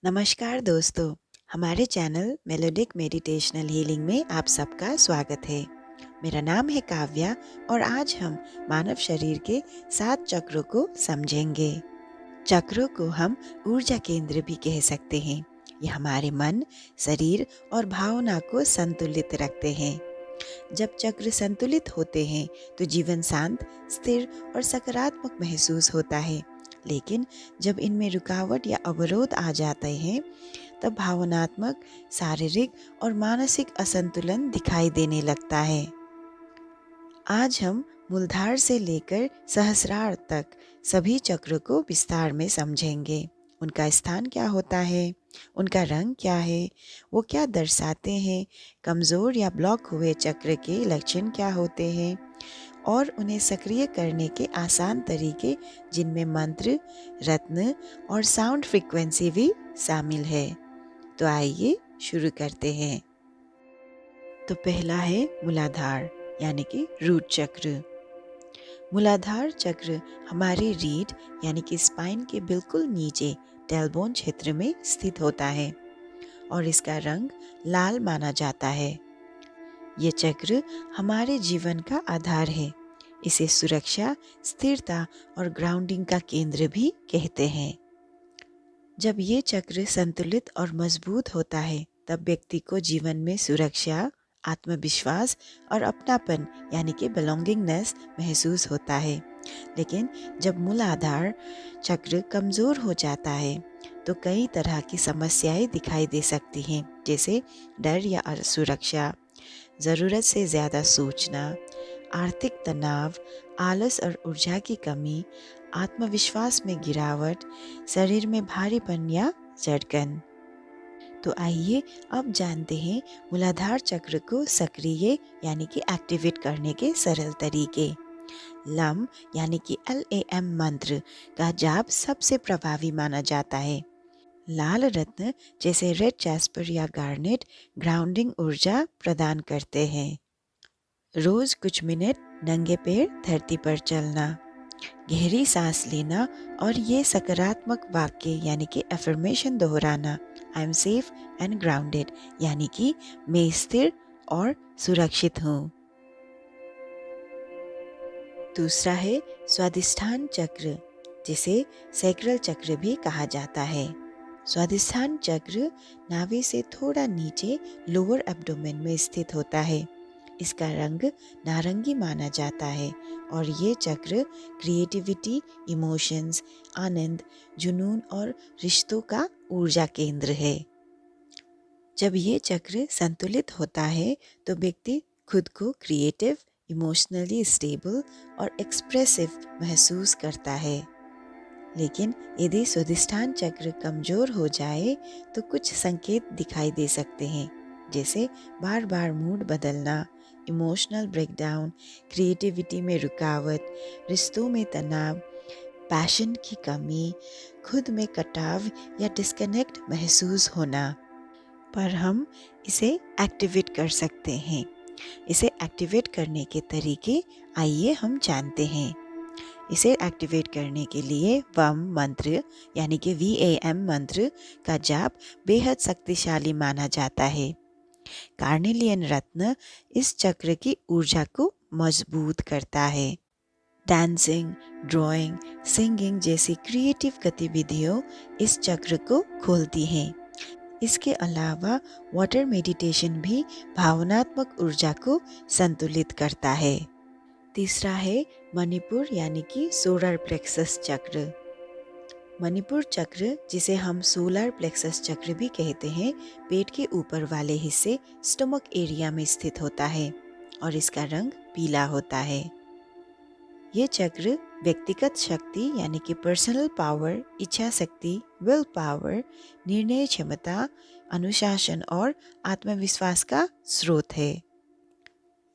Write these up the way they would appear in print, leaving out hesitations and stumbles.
नमस्कार दोस्तों, हमारे चैनल मेलोडिक मेडिटेशनल हीलिंग में आप सबका स्वागत है। मेरा नाम है काव्या और आज हम मानव शरीर के 7 चक्रों को समझेंगे। चक्रों को हम ऊर्जा केंद्र भी कह सकते हैं। ये हमारे मन, शरीर और भावना को संतुलित रखते हैं। जब चक्र संतुलित होते हैं तो जीवन शांत, स्थिर और सकारात्मक महसूस होता है। लेकिन जब इनमें रुकावट या अवरोध आ जाते हैं तब भावनात्मक, शारीरिक और मानसिक असंतुलन दिखाई देने लगता है। आज हम मूलाधार से लेकर सहस्रार तक सभी चक्रों को विस्तार में समझेंगे। उनका स्थान क्या होता है, उनका रंग क्या है, वो क्या दर्शाते हैं, कमज़ोर या ब्लॉक हुए चक्र के लक्षण क्या होते हैं और उन्हें सक्रिय करने के आसान तरीके, जिनमें मंत्र, रत्न और साउंड फ्रीक्वेंसी भी शामिल है। तो आइए शुरू करते हैं। तो पहला है मूलाधार यानी कि रूट चक्र। मूलाधार चक्र हमारे रीढ़ यानी कि स्पाइन के बिल्कुल नीचे टेलबोन क्षेत्र में स्थित होता है और इसका रंग लाल माना जाता है। ये चक्र हमारे जीवन का आधार है। इसे सुरक्षा, स्थिरता और ग्राउंडिंग का केंद्र भी कहते हैं। जब ये चक्र संतुलित और मजबूत होता है तब व्यक्ति को जीवन में सुरक्षा, आत्मविश्वास और अपनापन यानी कि बिलोंगिंगनेस महसूस होता है। लेकिन जब मूलाधार चक्र कमज़ोर हो जाता है तो कई तरह की समस्याएं दिखाई दे सकती हैं, जैसे डर या असुरक्षा, ज़रूरत से ज़्यादा सोचना, आर्थिक तनाव, आलस और ऊर्जा की कमी, आत्मविश्वास में गिरावट, शरीर में भारीपन या झटकन। तो आइए अब जानते हैं मूलाधार चक्र को सक्रिय यानी कि एक्टिवेट करने के सरल तरीके। लम यानी कि LAM मंत्र का जाप सबसे प्रभावी माना जाता है। लाल रत्न जैसे रेड जैस्पर या गार्नेट ग्राउंडिंग ऊर्जा प्रदान करते हैं। रोज कुछ मिनट नंगे पैर धरती पर चलना, गहरी सांस लेना और ये सकारात्मक वाक्य यानी कि अफर्मेशन दोहराना, I am safe and grounded यानी कि मैं स्थिर और सुरक्षित हूँ। दूसरा है स्वादिष्ठान चक्र, जिसे सैक्रल चक्र भी कहा जाता है। स्वादिष्ठान चक्र नाभि से थोड़ा नीचे लोअर एब्डोमेन में स्थित होता है। इसका रंग नारंगी माना जाता है और ये चक्र क्रिएटिविटी, इमोशंस, आनंद, जुनून और रिश्तों का ऊर्जा केंद्र है। जब ये चक्र संतुलित होता है तो व्यक्ति खुद को क्रिएटिव, इमोशनली स्टेबल और एक्सप्रेसिव महसूस करता है। लेकिन यदि स्वादिष्ठान चक्र कमजोर हो जाए तो कुछ संकेत दिखाई दे सकते हैं, जैसे बार बार मूड बदलना, इमोशनल ब्रेकडाउन, क्रिएटिविटी में रुकावट, रिश्तों में तनाव, पैशन की कमी, खुद में कटाव या डिस्कनेक्ट महसूस होना। पर हम इसे एक्टिवेट कर सकते हैं। इसे एक्टिवेट करने के तरीके आइए हम जानते हैं। इसे एक्टिवेट करने के लिए वम मंत्र यानी कि VAM मंत्र का जाप बेहद शक्तिशाली माना जाता है। कार्नेलियन रत्न इस चक्र की ऊर्जा को मजबूत करता है। डांसिंग, ड्राइंग, सिंगिंग जैसी क्रिएटिव गतिविधियों इस चक्र को खोलती हैं। इसके अलावा वाटर मेडिटेशन भी भावनात्मक ऊर्जा को संतुलित करता है। तीसरा है मणिपुर यानी कि सोलर प्लेक्सस चक्र। मणिपुर चक्र, जिसे हम सोलर प्लेक्सस चक्र भी कहते हैं, पेट के ऊपर वाले हिस्से स्टमक एरिया में स्थित होता है और इसका रंग पीला होता है। ये चक्र व्यक्तिगत शक्ति यानी कि पर्सनल पावर, इच्छा शक्ति, विल पावर, निर्णय क्षमता, अनुशासन और आत्मविश्वास का स्रोत है।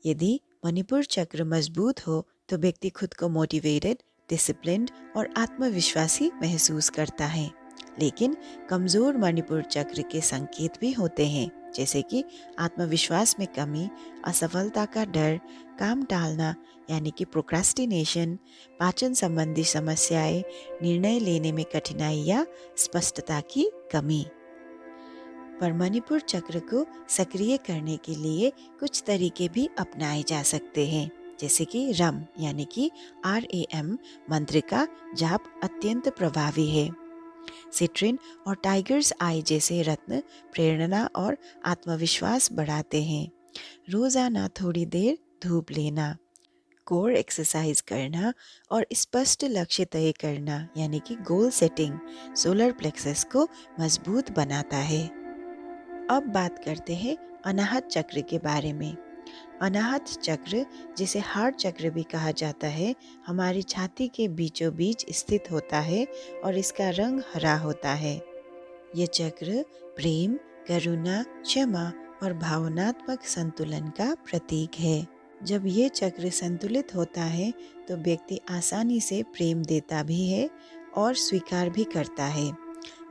यदि मणिपुर चक्र मजबूत हो तो व्यक्ति खुद को मोटिवेटेड, डिसिप्लिन्ड और आत्मविश्वासी महसूस करता है। लेकिन कमजोर मणिपुर चक्र के संकेत भी होते हैं, जैसे कि आत्मविश्वास में कमी, असफलता का डर, काम टालना यानी कि प्रोक्रास्टिनेशन, पाचन संबंधी समस्याएं, निर्णय लेने में कठिनाई या स्पष्टता की कमी। पर मणिपुर चक्र को सक्रिय करने के लिए कुछ तरीके भी अपनाए जा सकते हैं, जैसे कि रम यानी कि RAM मंत्र का जाप अत्यंत प्रभावी है। सिट्रिन और टाइगर्स आई जैसे रत्न प्रेरणा और आत्मविश्वास बढ़ाते हैं। रोजाना थोड़ी देर धूप लेना, कोर एक्सरसाइज करना और स्पष्ट लक्ष्य तय करना यानी कि गोल सेटिंग सोलर प्लेक्सस को मजबूत बनाता है। अब बात करते हैं अनाहत चक्र के बारे में। अनाहत चक्र, जिसे हार्ट चक्र भी कहा जाता है, हमारी छाती के बीचों बीच स्थित होता है और इसका रंग हरा होता है। ये चक्र प्रेम, करुणा, क्षमा और भावनात्मक संतुलन का प्रतीक है। जब ये चक्र संतुलित होता है तो व्यक्ति आसानी से प्रेम देता भी है और स्वीकार भी करता है।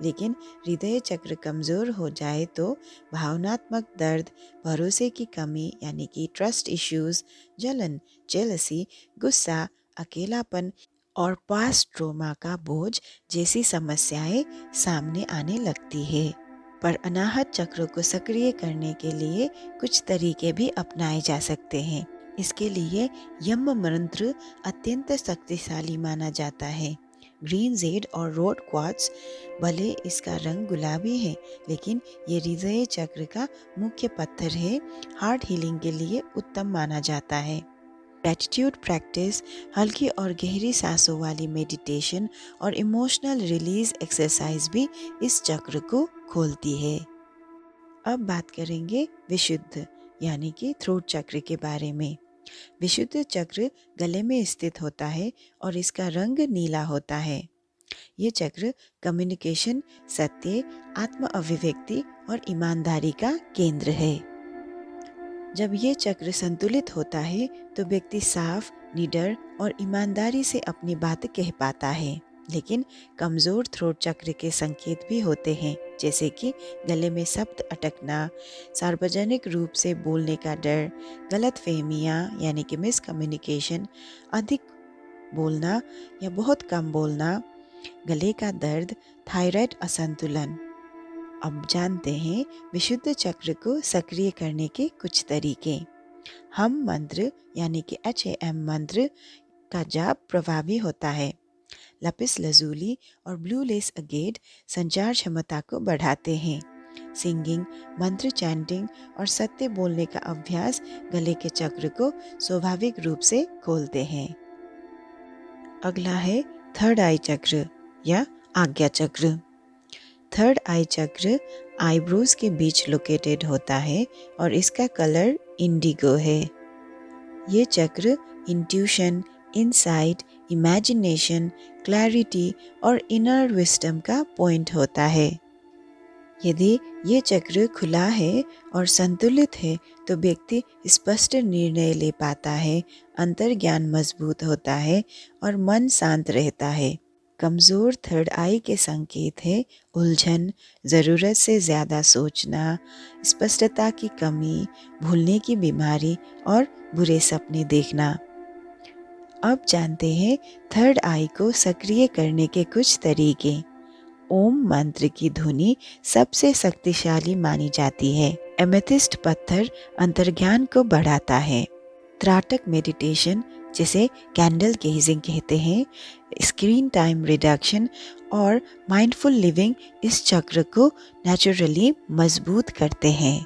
लेकिन हृदय चक्र कमजोर हो जाए तो भावनात्मक दर्द, भरोसे की कमी यानी कि ट्रस्ट इश्यूज, जलन, जेलसी, गुस्सा, अकेलापन और पास्ट ट्रॉमा का बोझ जैसी समस्याएं सामने आने लगती है। पर अनाहत चक्र को सक्रिय करने के लिए कुछ तरीके भी अपनाए जा सकते हैं। इसके लिए यम मंत्र अत्यंत शक्तिशाली माना जाता है। ग्रीन जेड और रोड क्वार्ट्ज, भले इसका रंग गुलाबी है, लेकिन ये हृदय चक्र का मुख्य पत्थर है, हार्ट हीलिंग के लिए उत्तम माना जाता है। ग्रैटिट्यूड प्रैक्टिस, हल्की और गहरी सांसों वाली मेडिटेशन और इमोशनल रिलीज एक्सरसाइज भी इस चक्र को खोलती है। अब बात करेंगे विशुद्ध यानी कि थ्रोट चक्र के बारे में। विशुद्ध चक्र गले में स्थित होता है और इसका रंग नीला होता है। ये चक्र कम्युनिकेशन, सत्य, आत्म अभिव्यक्ति और ईमानदारी का केंद्र है। जब ये चक्र संतुलित होता है तो व्यक्ति साफ, निडर और ईमानदारी से अपनी बात कह पाता है। लेकिन कमजोर थ्रोट चक्र के संकेत भी होते हैं, जैसे कि गले में शब्द अटकना, सार्वजनिक रूप से बोलने का डर, गलतफहमियां यानी कि मिसकम्युनिकेशन, अधिक बोलना या बहुत कम बोलना, गले का दर्द, थायराइड असंतुलन। अब जानते हैं विशुद्ध चक्र को सक्रिय करने के कुछ तरीके। हम मंत्र यानी कि HAM मंत्र का जाप प्रभावी होता है। लपिस लजूली और ब्लू लेस अगेट संचार क्षमता को बढ़ाते हैं। सिंगिंग, मंत्र चैंटिंग और सत्य बोलने का अभ्यास गले के चक्र को स्वाभाविक रूप से खोलते हैं। अगला है थर्ड आई चक्र या आज्ञा चक्र। थर्ड आई चक्र आईब्रोज के बीच लोकेटेड होता है और इसका कलर इंडिगो है। ये चक्र इंट्यूशन, इनसाइट, इमेजिनेशन, क्लैरिटी और इनर विस्डम का पॉइंट होता है। यदि ये चक्र खुला है और संतुलित है तो व्यक्ति स्पष्ट निर्णय ले पाता है, अंतर्ज्ञान मजबूत होता है और मन शांत रहता है। कमज़ोर थर्ड आई के संकेत है उलझन, ज़रूरत से ज़्यादा सोचना, स्पष्टता की कमी, भूलने की बीमारी और बुरे सपने देखना। अब जानते हैं थर्ड आई को सक्रिय करने के कुछ तरीके। ओम मंत्र की ध्वनि सबसे शक्तिशाली मानी जाती है। एमेथिस्ट पत्थर अंतर्ज्ञान को बढ़ाता है। त्राटक मेडिटेशन, जिसे कैंडल गेजिंग कहते हैं, स्क्रीन टाइम रिडक्शन और माइंडफुल लिविंग इस चक्र को नेचुरली मजबूत करते हैं।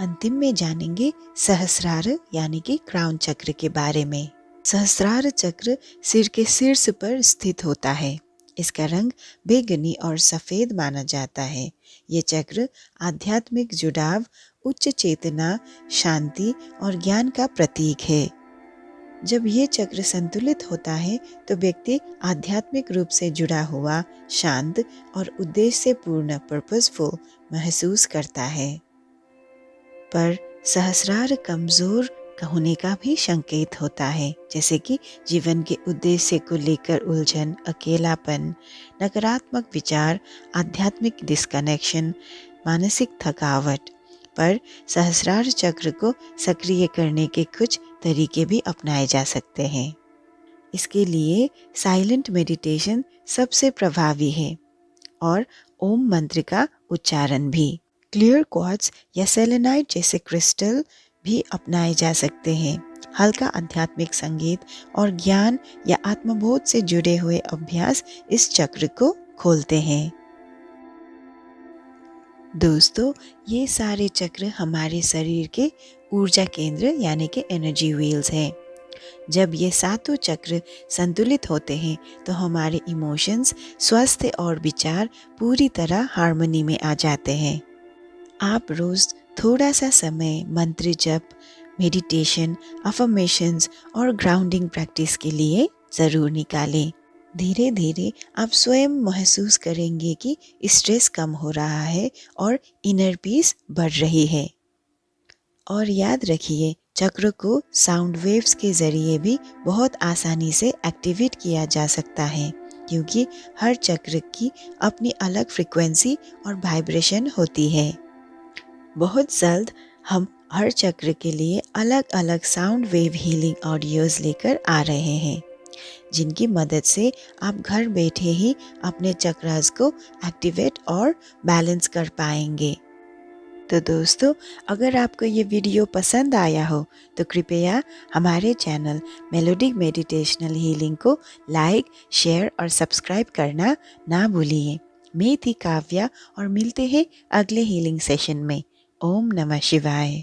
अंतिम में जानेंगे सहस्रार यानी कि क्राउन चक्र के बारे में। सहस्रार चक्र सिर के शीर्ष पर स्थित होता है। इसका रंग बैंगनी और सफ़ेद माना जाता है। ये चक्र आध्यात्मिक जुड़ाव, उच्च चेतना, शांति और ज्ञान का प्रतीक है। जब ये चक्र संतुलित होता है तो व्यक्ति आध्यात्मिक रूप से जुड़ा हुआ, शांत और उद्देश्य पूर्ण पर्पसफुल महसूस करता है। पर सहस्रार कमजोर होने का भी संकेत होता है, जैसे कि जीवन के उद्देश्य को लेकर उलझन, अकेलापन, नकारात्मक विचार, आध्यात्मिक डिस्कनेक्शन, मानसिक थकावट। पर सहस्रार चक्र को सक्रिय करने के कुछ तरीके भी अपनाए जा सकते हैं। इसके लिए साइलेंट मेडिटेशन सबसे प्रभावी है और ओम मंत्र का उच्चारण भी। क्लियर क्वार्ट्ज या सेलेनाइट जैसे क्रिस्टल भी अपनाए जा सकते हैं। हल्का आध्यात्मिक संगीत और ज्ञान या आत्मबोध से जुड़े हुए अभ्यास इस चक्र को खोलते हैं। दोस्तों, ये सारे चक्र हमारे शरीर के ऊर्जा केंद्र यानी कि एनर्जी व्हील्स हैं। जब ये सातों चक्र संतुलित होते हैं तो हमारे इमोशंस, स्वास्थ्य और विचार पूरी तरह हार्मनी में आ जाते हैं। आप रोज थोड़ा सा समय मंत्र जप, मेडिटेशन, अफर्मेशंस और ग्राउंडिंग प्रैक्टिस के लिए ज़रूर निकालें। धीरे धीरे आप स्वयं महसूस करेंगे कि स्ट्रेस कम हो रहा है और इनर पीस बढ़ रही है। और याद रखिए, चक्र को साउंड वेव्स के ज़रिए भी बहुत आसानी से एक्टिवेट किया जा सकता है, क्योंकि हर चक्र की अपनी अलग फ्रिक्वेंसी और वाइब्रेशन होती है। बहुत जल्द हम हर चक्र के लिए अलग अलग साउंड वेव हीलिंग ऑडियोज़ लेकर आ रहे हैं, जिनकी मदद से आप घर बैठे ही अपने चक्रास को एक्टिवेट और बैलेंस कर पाएंगे। तो दोस्तों, अगर आपको ये वीडियो पसंद आया हो तो कृपया हमारे चैनल मेलोडिक मेडिटेशनल हीलिंग को लाइक, शेयर और सब्सक्राइब करना ना भूलिए। मैं थी काव्या और मिलते हैं अगले हीलिंग सेशन में। ओम नमः शिवाय।